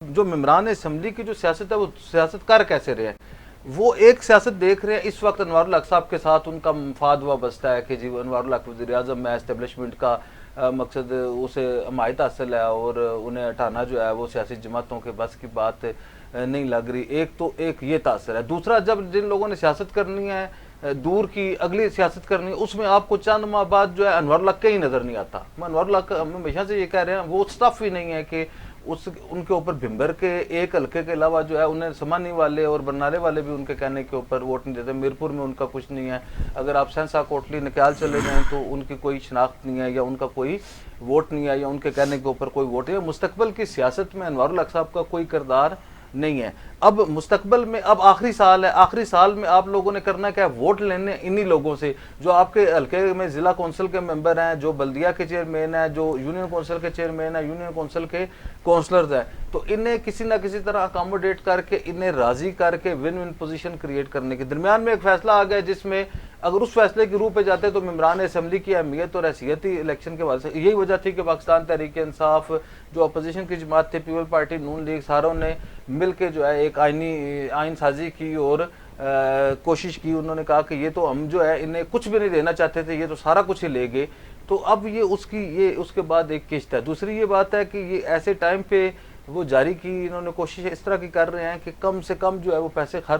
जो मेम्बरान असम्बली की जो सियासत है वो सियासत कर कैसे रहे हैं, वो एक सियासत देख रहे हैं इस वक्त अनवारुल हक साहब के साथ उनका मफाद वाबस्ता है कि जी अनवारुल हक वज़ीर आज़म में इस्टेब्लिशमेंट का मकसद उसे हमायत हासिल है और उन्हें हटाना जो है वो सियासी जमातों के बस की बात नहीं लग रही। एक तो एक ये तासर है। दूसरा, जब जिन लोगों ने सियासत करनी है, दूर की अगली सियासत करनी है, उसमें आपको चंद माह बाद जो है अनवारुल हक कहीं नजर नहीं आता। अनवारुल हक हम हमेशा से ये कह रहे हैं वो स्टफ ही नहीं है कि उस उनके ऊपर भिम्बर के एक हल्के के अलावा जो है उन्हें समानी वाले और बरनाले वाले भी उनके कहने के ऊपर वोट नहीं देते। मीरपुर में उनका कुछ नहीं है। अगर आप सहसा कोटली निकाल चले जाएं तो उनकी कोई शनाख्त नहीं है या उनका कोई वोट नहीं है या उनके कहने के ऊपर कोई वोट है। मुस्तकबिल की सियासत में अनवारुल हक साहब का कोई किरदार नहीं है। अब मुस्तकबिल में, अब आखिरी साल है, आखिरी साल में आप लोगों ने करना क्या है, वोट लेने इन्हीं लोगों से जो आपके हल्के में जिला कौंसिल के मेंबर हैं, जो बल्दिया के चेयरमैन हैं, जो यूनियन कौंसिल के चेयरमैन हैं, यूनियन कौंसिल के काउंसलर्स हैं। तो इन्हें किसी ना किसी तरह अकोमोडेट करके, इन्हें राजी करके विन विन पोजीशन क्रिएट करने के दरमियान में एक फैसला आ गया जिसमें अगर उस फैसले की रूह पे जाते तो मेम्बरान असम्बली की अहमियत और हैसियत ही इलेक्शन के बाद से यही वजह थी कि पाकिस्तान तहरीक इंसाफ, जो अपोजिशन की जमात थी, पीपल पार्टी, नून लीग, सारों ने मिल के जो है एक आइन साजी की और कोशिश की। उन्होंने कहा कि ये तो हम जो है इन्हें कुछ भी नहीं देना चाहते थे, ये तो सारा कुछ ही ले गए। तो अब ये उसकी ये उसके बाद एक किस्त है। दूसरी ये बात है कि ये ऐसे टाइम पे वो जारी की इन्होंने कोशिश इस तरह की कर रहे हैं कि कम से कम जो है वो पैसे खर्च